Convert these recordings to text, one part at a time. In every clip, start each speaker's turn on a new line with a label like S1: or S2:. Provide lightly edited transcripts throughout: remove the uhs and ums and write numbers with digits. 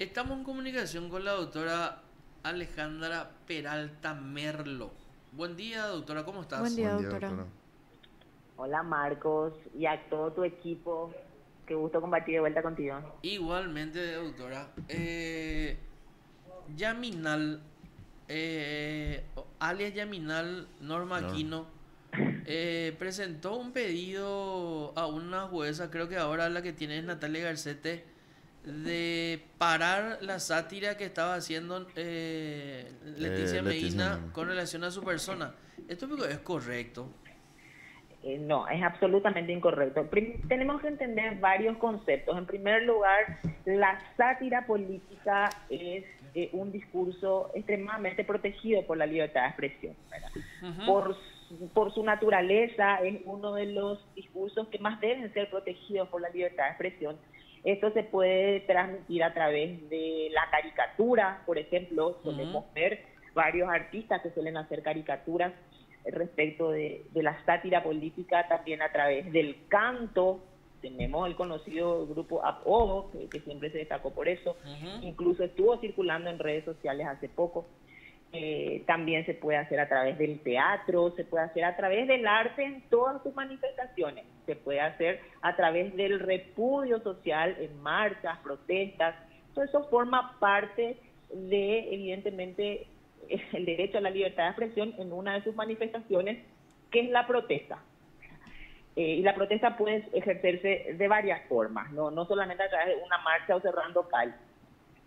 S1: Estamos en comunicación con la doctora Alejandra Peralta Merlo. Buen día, doctora, ¿cómo
S2: Buen
S1: estás?
S2: día,
S3: Buen día,
S2: doctora.
S3: doctora.
S4: Hola Marcos y a todo tu equipo. Qué gusto compartir de vuelta contigo.
S1: Igualmente, doctora. Yaminal, alias Yaminal Norma
S3: No.
S1: Aquino, presentó un pedido a una jueza, creo que ahora la que tiene es Natalia Garcete, de parar la sátira que estaba haciendo Leticia
S3: Leticia
S1: Medina
S3: Mina.
S1: con relación a su persona. ¿Esto es correcto?
S4: No, es absolutamente incorrecto. Tenemos que entender varios conceptos. En primer lugar, la sátira política es un discurso extremadamente protegido por la libertad de expresión, ¿verdad?
S1: Ujú.
S4: Por su naturaleza es uno de los discursos que más deben ser protegidos por la libertad de expresión. Esto se puede transmitir a través de la caricatura, por ejemplo,
S1: Ujú.
S4: solemos ver varios artistas que suelen hacer caricaturas respecto de la sátira política, también a través del canto. Tenemos el conocido grupo Apodo, que siempre se destacó por eso,
S1: Ujú.
S4: incluso estuvo circulando en redes sociales hace poco. También se puede hacer a través del teatro, se puede hacer a través del arte en todas sus manifestaciones, se puede hacer a través del repudio social en marchas, protestas. Todo eso forma parte de, evidentemente, el derecho a la libertad de expresión en una de sus manifestaciones, que es la protesta. Y la protesta puede ejercerse de varias formas, no solamente a través de una marcha o cerrando calles.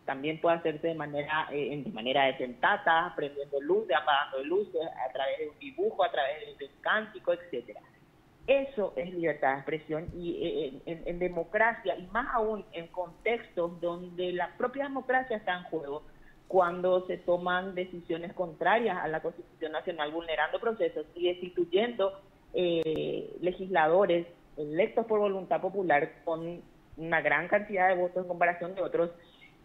S4: También puede hacerse de manera de sentata, prendiendo luces, apagando luces, a través de un dibujo, a través de un cántico, etcétera. Eso es libertad de expresión y en democracia, y más aún en contextos donde la propia democracia está en juego, cuando se toman decisiones contrarias a la Constitución Nacional, vulnerando procesos y destituyendo legisladores electos por voluntad popular con una gran cantidad de votos en comparación de otros.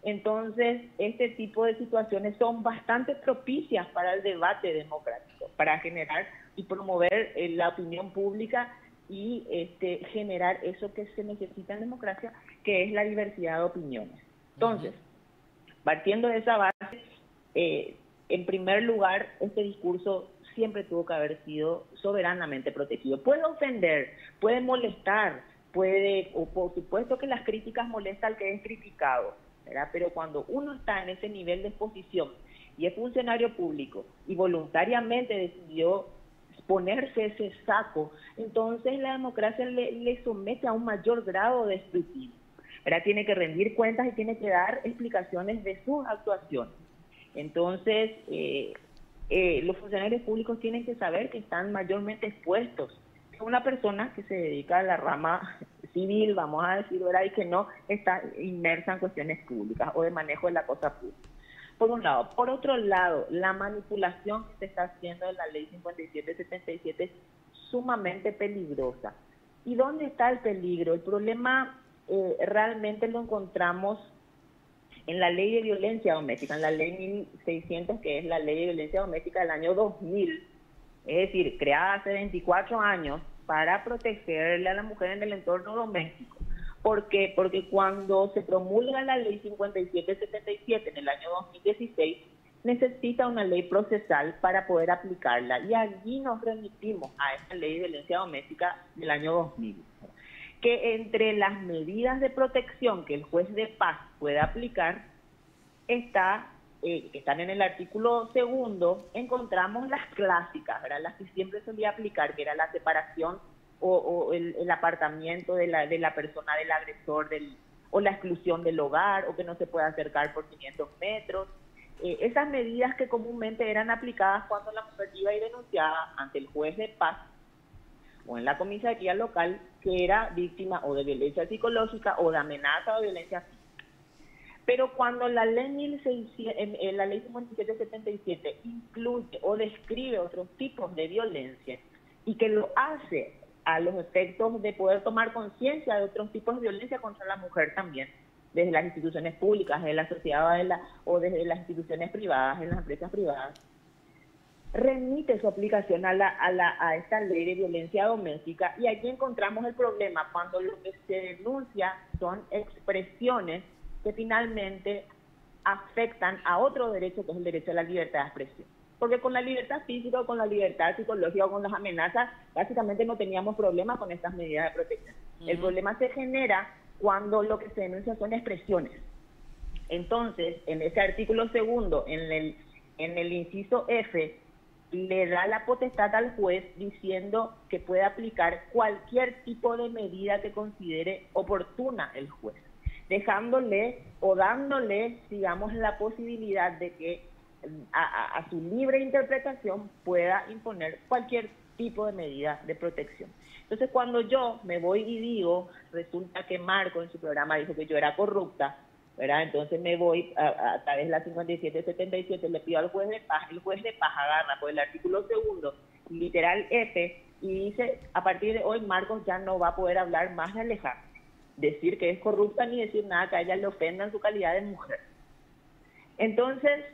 S4: Entonces, este tipo de situaciones son bastante propicias para el debate democrático, para generar y promover la opinión pública y generar eso que se necesita en democracia, que es la diversidad de opiniones.
S1: Ujú.
S4: Entonces, partiendo de esa base, en primer lugar, este discurso siempre tuvo que haber sido soberanamente protegido. Puede ofender, puede molestar, o por supuesto que las críticas molestan al que es criticado, ¿verdad? Pero cuando uno está en ese nivel de exposición y es funcionario público y voluntariamente decidió ponerse ese saco, entonces la democracia le somete a un mayor grado de escrutinio. ¿Verdad? Tiene que rendir cuentas y tiene que dar explicaciones de sus actuaciones. Entonces, los funcionarios públicos tienen que saber que están mayormente expuestos que una persona que se dedica a la rama civil, vamos a decir, ¿verdad? Y que no está inmersa en cuestiones públicas o de manejo de la cosa pública. Por un lado. Por otro lado, la manipulación que se está haciendo de la ley 5777 es sumamente peligrosa. ¿Y dónde está el peligro? El problema realmente lo encontramos en la ley de violencia doméstica, en la ley 1600, que es la ley de violencia doméstica del año 2000, es decir, creada hace 24 años para protegerle a la mujer en el entorno doméstico. ¿Por qué? Porque cuando se promulga la ley 5777 en el año 2016, necesita una ley procesal para poder aplicarla. Y allí nos remitimos a esa ley de violencia doméstica del año 2000, que entre las medidas de protección que el juez de paz puede aplicar que están en el artículo segundo, encontramos las clásicas, ¿verdad? Las que siempre solía aplicar, que era la separación o el apartamiento de la persona del agresor, o la exclusión del hogar, o que no se puede acercar por 500 metros. Esas medidas que comúnmente eran aplicadas cuando la mujer iba y denunciaba ante el juez de paz o en la comisaría local que era víctima o de violencia psicológica o de amenaza o violencia física. Pero cuando la ley 1600, la ley 5777 incluye o describe otros tipos de violencia y que lo hace a los efectos de poder tomar conciencia de otros tipos de violencia contra la mujer también, desde las instituciones públicas, desde la sociedad o desde las instituciones privadas, en las empresas privadas, remite su aplicación a esta ley de violencia doméstica, y aquí encontramos el problema cuando lo que se denuncia son expresiones que finalmente afectan a otro derecho, que es el derecho a la libertad de expresión. Porque con la libertad física, o con la libertad psicológica, o con las amenazas, básicamente no teníamos problemas con estas medidas de protección. El problema se genera cuando lo que se denuncia son expresiones. Entonces, en ese artículo segundo, en el inciso F, le da la potestad al juez diciendo que puede aplicar cualquier tipo de medida que considere oportuna el juez, dejándole o dándole, digamos, la posibilidad de que a su libre interpretación pueda imponer cualquier tipo de medida de protección. Entonces, cuando yo me voy y digo, resulta que Marco en su programa dijo que yo era corrupta, ¿verdad? Entonces me voy a través de la 5777, le pido al juez de paz, el juez de paz agarra por el artículo segundo, literal F, y dice, a partir de hoy Marcos ya no va a poder hablar más de Alejandra, decir que es corrupta ni decir nada que a ella le ofenda en su calidad de mujer. Entonces,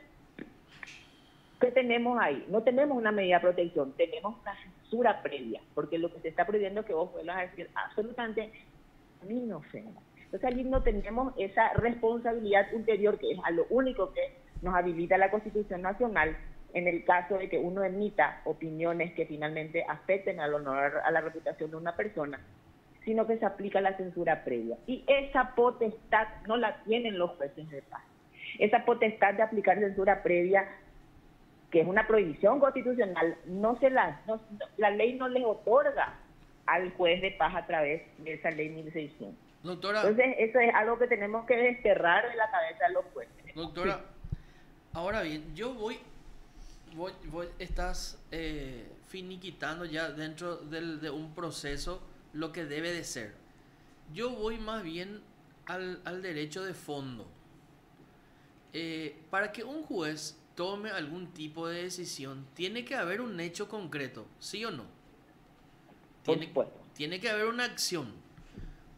S4: ¿qué tenemos ahí? No tenemos una medida de protección, tenemos una censura previa, porque lo que se está prohibiendo es que vos vuelvas a decir absolutamente a mí me ofenda. Entonces allí no tenemos esa responsabilidad ulterior, que es a lo único que nos habilita la Constitución Nacional en el caso de que uno emita opiniones que finalmente afecten al honor, a la reputación de una persona, sino que se aplica la censura previa. Y esa potestad no la tienen los jueces de paz. Esa potestad de aplicar censura previa, que es una prohibición constitucional, la ley no les otorga al juez de paz a través de esa ley 1600.
S1: Doctora,
S4: entonces eso es algo que tenemos que desterrar de la cabeza de los jueces.
S1: Doctora, sí. Ahora bien, estás finiquitando ya dentro de un proceso lo que debe de ser. Yo voy más bien al derecho de fondo. Para que un juez tome algún tipo de decisión, tiene que haber un hecho concreto, ¿sí o no? Tiene que haber una acción.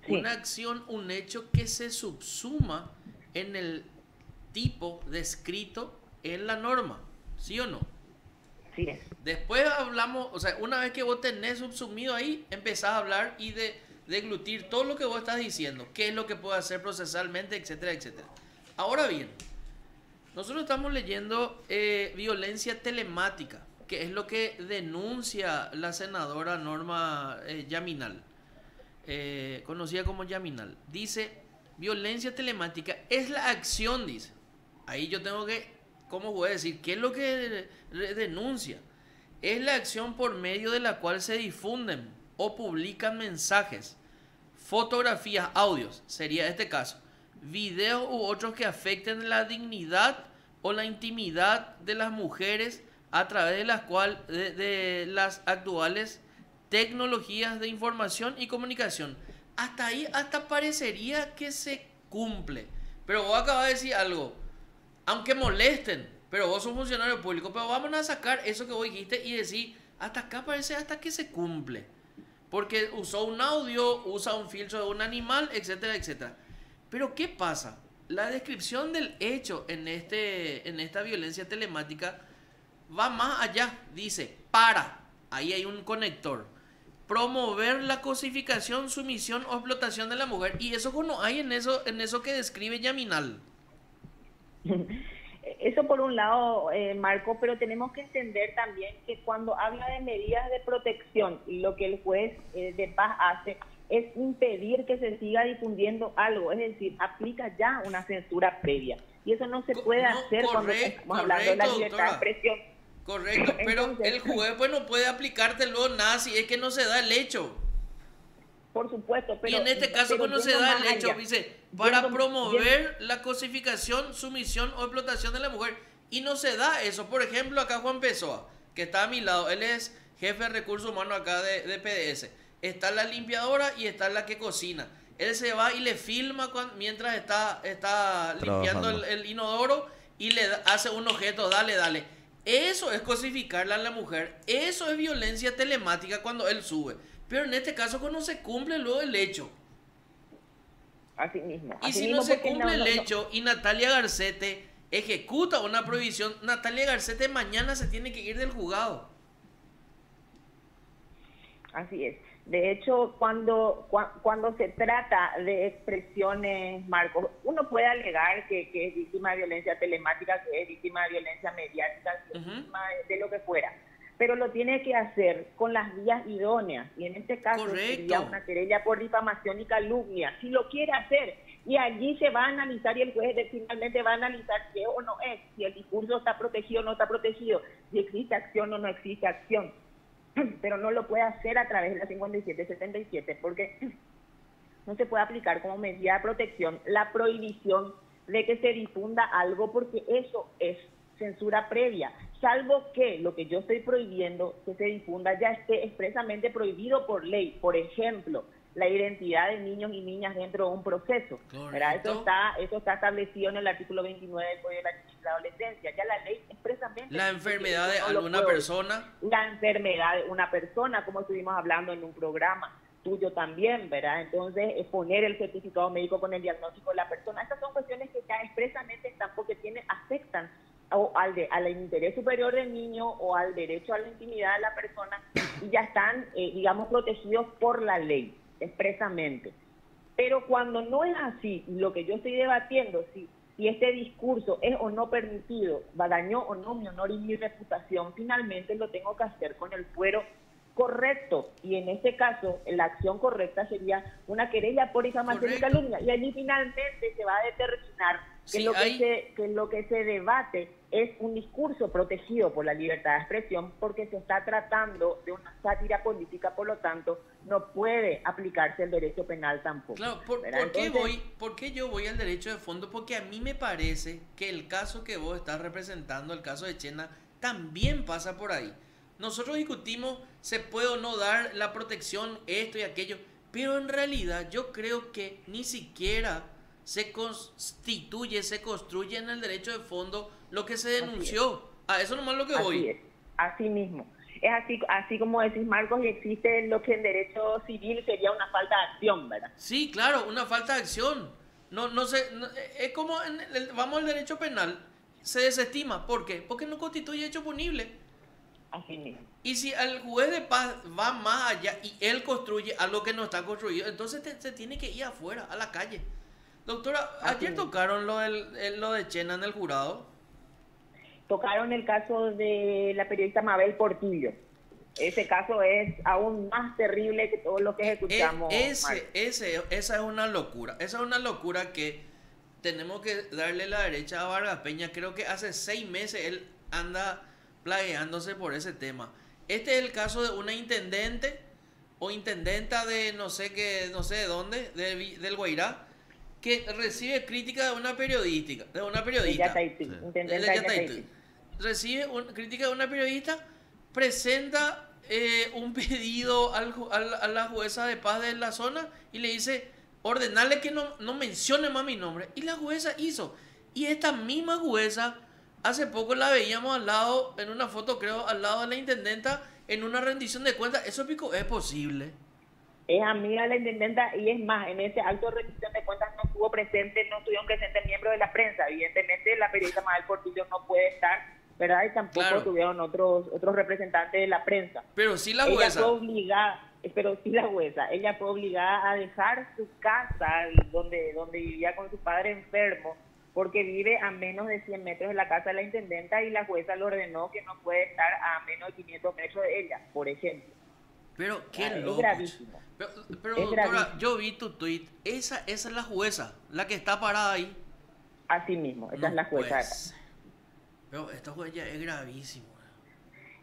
S1: Sí. Una acción, un hecho que se subsuma en el tipo descrito en la norma, ¿sí o no?
S4: Sí es.
S1: Después hablamos, o sea, una vez que vos tenés subsumido ahí, empezás a hablar y de deglutir todo lo que vos estás diciendo, qué es lo que puede hacer procesalmente, etcétera, etcétera. Ahora bien, nosotros estamos leyendo violencia telemática, que es lo que denuncia la senadora Norma Yaminal. Conocida como Yaminal, dice, violencia telemática es la acción, dice. Ahí yo tengo que, ¿cómo voy a decir? ¿Qué es lo que denuncia? Es la acción por medio de la cual se difunden o publican mensajes, fotografías, audios, sería este caso, videos u otros que afecten la dignidad o la intimidad de las mujeres a través de las cuales, de las actuales tecnologías de información y comunicación. Hasta ahí, hasta parecería que se cumple. Pero vos acabas de decir algo. Aunque molesten, pero vos sos un funcionario público, pero vamos a sacar eso que vos dijiste y decir, hasta acá parece hasta que se cumple. Porque usó un audio, usa un filtro de un animal, etcétera, etcétera. Pero ¿qué pasa? La descripción del hecho en esta violencia telemática va más allá. Dice, ahí hay un conector. Promover la cosificación, sumisión o explotación de la mujer. Y eso no hay en eso que describe Yaminal.
S4: Eso por un lado, Marco, pero tenemos que entender también que cuando habla de medidas de protección, lo que el juez de paz hace es impedir que se siga difundiendo algo, es decir, aplica ya una censura previa. Y eso no se puede hacer cuando estamos hablando de la libertad de expresión.
S1: Correcto, pero entonces, el juez pues no puede aplicártelo nada si es que no se da el hecho.
S4: Por supuesto, pero...
S1: Y en este caso cuando se da el hecho, dice, para promover la cosificación, sumisión o explotación de la mujer. Y no se da eso. Por ejemplo, acá Juan Pessoa, que está a mi lado, él es jefe de recursos humanos acá de PDS. Está la limpiadora y está la que cocina. Él se va y le filma mientras está limpiando el inodoro y le hace un objeto, dale. Eso es cosificarla a la mujer. Eso es violencia telemática cuando él sube. Pero en este caso cuando se cumple luego el hecho.
S4: Así mismo.
S1: Y si no se cumple el hecho y Natalia Garcete ejecuta una prohibición, Natalia Garcete mañana se tiene que ir del juzgado.
S4: Así es. De hecho, cuando se trata de expresiones, Marcos, uno puede alegar que es víctima de violencia telemática, que es víctima de violencia mediática, que es víctima de lo que fuera. Pero lo tiene que hacer con las vías idóneas. Y en este caso sería una querella por difamación y calumnia. Si lo quiere hacer, y allí se va a analizar y el juez finalmente va a analizar si es o no es, si el discurso está protegido o no está protegido, si existe acción o no existe acción. Pero no lo puede hacer a través de la 5777 porque no se puede aplicar como medida de protección la prohibición de que se difunda algo, porque eso es censura previa, salvo que lo que yo estoy prohibiendo que se difunda ya esté expresamente prohibido por ley. Por ejemplo, la identidad de niños y niñas dentro de un proceso, ¿verdad? Eso está establecido en el artículo 29 del Código de la Niñez y la Adolescencia. Ya la ley expresamente...
S1: La enfermedad de alguna persona.
S4: La enfermedad de una persona, como estuvimos hablando en un programa tuyo también, ¿verdad? Entonces, poner el certificado médico con el diagnóstico de la persona. Estas son cuestiones que ya expresamente están porque afectan al interés superior del niño o al derecho a la intimidad de la persona, y ya están, digamos, protegidos por la ley expresamente. Pero cuando no es así, lo que yo estoy debatiendo, si este discurso es o no permitido, dañó o no mi honor y mi reputación, finalmente lo tengo que hacer con el fuero correcto, y en este caso la acción correcta sería una querella por difamación y calumnia, y allí finalmente se va a determinar que lo que se debate es un discurso protegido por la libertad de expresión, porque se está tratando de una sátira política, por lo tanto no puede aplicarse el derecho penal tampoco.
S1: Claro, ¿por qué yo voy al derecho de fondo? Porque a mí me parece que el caso que vos estás representando, el caso de Chena, también pasa por ahí. Nosotros discutimos se puede o no dar la protección, esto y aquello, pero en realidad yo creo que ni siquiera se construye en el derecho de fondo lo que se denunció. A eso nomás lo que voy.
S4: Así mismo. Es así como decís, Marcos, y existe lo que en derecho civil sería una falta de acción, ¿verdad?
S1: Sí, claro, una falta de acción. Es como vamos al derecho penal, se desestima. ¿Por qué? Porque no constituye hecho punible.
S4: Así mismo.
S1: Y si el juez de paz va más allá y él construye algo que no está construido, entonces se tiene que ir afuera, a la calle. Doctora, ayer tocaron lo de Chena en el jurado.
S4: Tocaron el caso de la periodista Mabel Portillo. Ese caso es aún más terrible que todo lo que escuchamos.
S1: Esa es una locura. Esa es una locura que tenemos que darle la derecha a Vargas Peña. Creo que hace 6 meses él anda plagueándose por ese tema. Este es el caso de una intendente o intendenta de no sé de dónde, del Guairá, que recibe crítica de una periodista. Recibe crítica de una periodista, presenta un pedido a la jueza de paz de la zona y le dice, ordenarle que no mencione más mi nombre. Y la jueza hizo. Y esta misma jueza, hace poco la veíamos al lado, en una foto creo, al lado de la intendenta, en una rendición de cuentas. Eso pico es posible.
S4: Es amiga de la intendenta, y es más, en ese acto de rendición de cuentas no estuvieron presentes miembros de la prensa. Evidentemente la periodista Mabel Portillo no puede estar, ¿verdad? Y tampoco tuvieron otros representantes de la prensa.
S1: Pero sí la jueza.
S4: Ella fue obligada a dejar su casa donde vivía con su padre enfermo, porque vive a menos de 100 metros de la casa de la intendenta, y la jueza le ordenó que no puede estar a menos de 500 metros de ella, por ejemplo.
S1: Pero qué loco.
S4: Es gravísimo.
S1: Pero doctora, yo vi tu tweet. Esa es la jueza, la que está parada ahí.
S4: Así mismo, esa es la jueza.
S1: Pero esta jueza ya es gravísimo.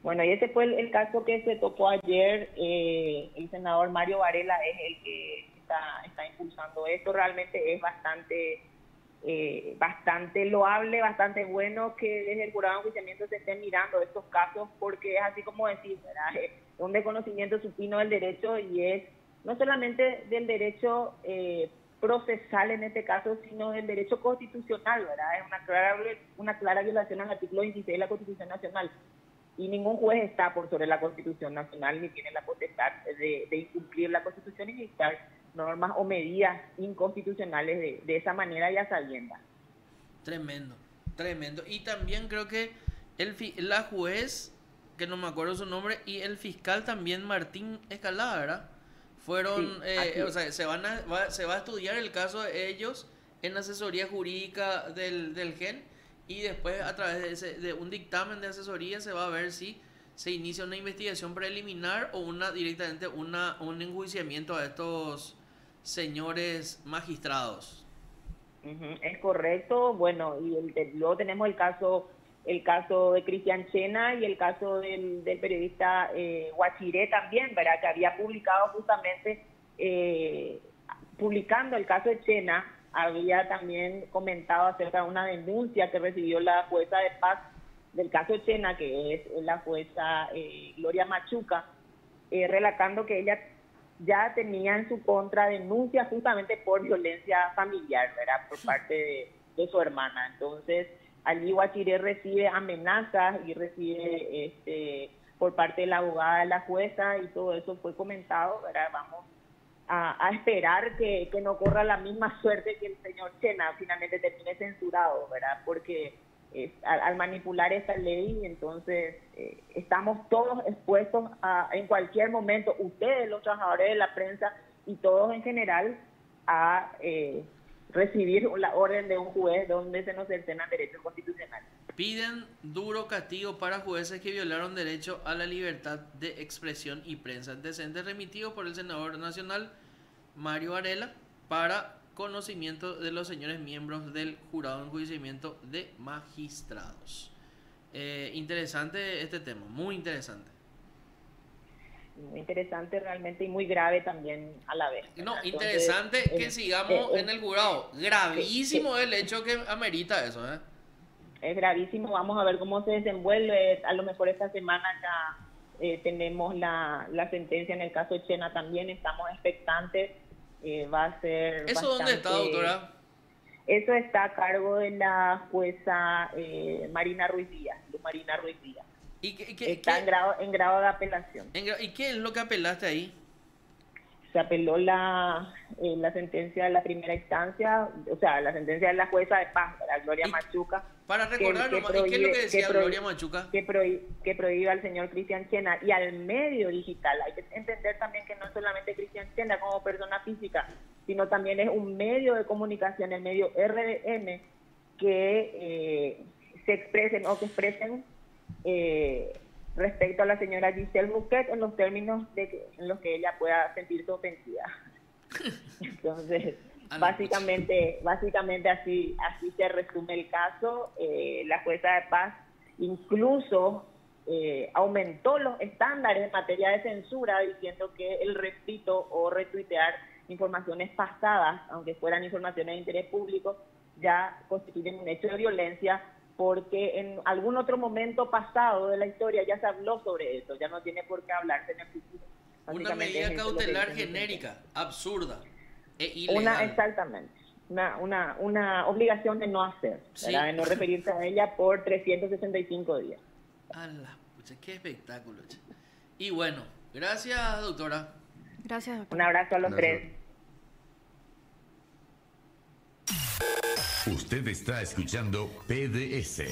S4: Bueno, y ese fue el caso que se tocó ayer. El senador Mario Varela es el que está impulsando esto. Realmente es bastante loable, bastante bueno que desde el jurado de enjuiciamiento se estén mirando estos casos, porque es así como decir, ¿verdad? Es un desconocimiento supino del derecho, y es no solamente del derecho procesal en este caso, sino del derecho constitucional, ¿verdad? Es una clara violación al artículo 26 de la Constitución Nacional, y ningún juez está por sobre la Constitución Nacional ni tiene la potestad de incumplir la Constitución y dictar normas o medidas inconstitucionales de esa manera y a sabiendas.
S1: Tremendo. Y también creo que la juez, que no me acuerdo su nombre, y el fiscal también, Martín Escalada, ¿verdad? fueron,
S4: Sí, así
S1: o
S4: es.
S1: sea, se va a estudiar el caso de ellos en la asesoría jurídica del GEN y después a través de un dictamen de asesoría se va a ver si se inicia una investigación preliminar o directamente un enjuiciamiento a estos señores magistrados.
S4: Ujú, es correcto. Bueno, y luego tenemos el caso de Cristian Chena y el caso del periodista Guachiré también, ¿verdad? Que había publicado justamente, publicando el caso de Chena, había también comentado acerca de una denuncia que recibió la jueza de paz del caso de Chena, que es la jueza Gloria Machuca, relatando que ella ya tenía en su contra denuncias justamente por violencia familiar, ¿verdad? Por parte de su hermana. Entonces, allí Guachiré recibe amenazas y recibe por parte de la abogada de la jueza y todo eso fue comentado, ¿verdad? Vamos a esperar que no corra la misma suerte que el señor Chena finalmente termine censurado, ¿verdad? Porque al manipular esta ley, entonces estamos todos expuestos en cualquier momento, ustedes, los trabajadores de la prensa y todos en general, a recibir la orden de un juez donde se nos cercenan derechos constitucionales.
S1: Piden duro castigo para jueces que violaron derecho a la libertad de expresión y prensa. Antecedente remitido por el senador nacional Mario Varela para conocimiento de los señores miembros del jurado de enjuiciamiento de magistrados. Interesante este tema, muy interesante.
S4: Muy interesante realmente y muy grave también a la vez.
S1: No,
S4: Entonces,
S1: interesante que sigamos en el jurado. Gravísimo el hecho que amerita eso, ¿eh?
S4: Es gravísimo. Vamos a ver cómo se desenvuelve. A lo mejor esta semana ya tenemos la sentencia en el caso de Chena también. Estamos expectantes. Va a ser
S1: ¿Eso dónde está, doctora?
S4: Eso está a cargo de la jueza Marina Ruiz Díaz, Luz Marina Ruiz Díaz. Está en grado de apelación.
S1: ¿Y qué es lo que apelaste ahí?
S4: Se apeló la sentencia de la primera instancia, o sea, la sentencia de la jueza de paz, la Gloria Machuca.
S1: Para recordar nomás, ¿y qué es lo que decía Gloria Machuca?
S4: Que prohíbe al señor Cristian Chena y al medio digital. Hay que entender también que no es solamente Cristian Chena como persona física, sino también es un medio de comunicación, el medio RDN, que se expresen respecto a la señora Giselle Bouquet en los términos en los que ella pueda sentirse ofendida. Entonces, básicamente así se resume el caso. La jueza de paz incluso aumentó los estándares en materia de censura, diciendo que el repito o retuitear informaciones pasadas, aunque fueran informaciones de interés público, ya constituyen un hecho de violencia, porque en algún otro momento pasado de la historia ya se habló sobre eso, ya no tiene por qué hablarse en el futuro.
S1: Una medida cautelar genérica, absurda e ilegal.
S4: Exactamente, una obligación de no hacer, sí, de no referirse a ella por 365 días.
S1: A la pucha, qué espectáculo. Y bueno, gracias, doctora.
S2: Gracias, doctora.
S4: Un abrazo a los tres.
S3: Usted está escuchando PDS.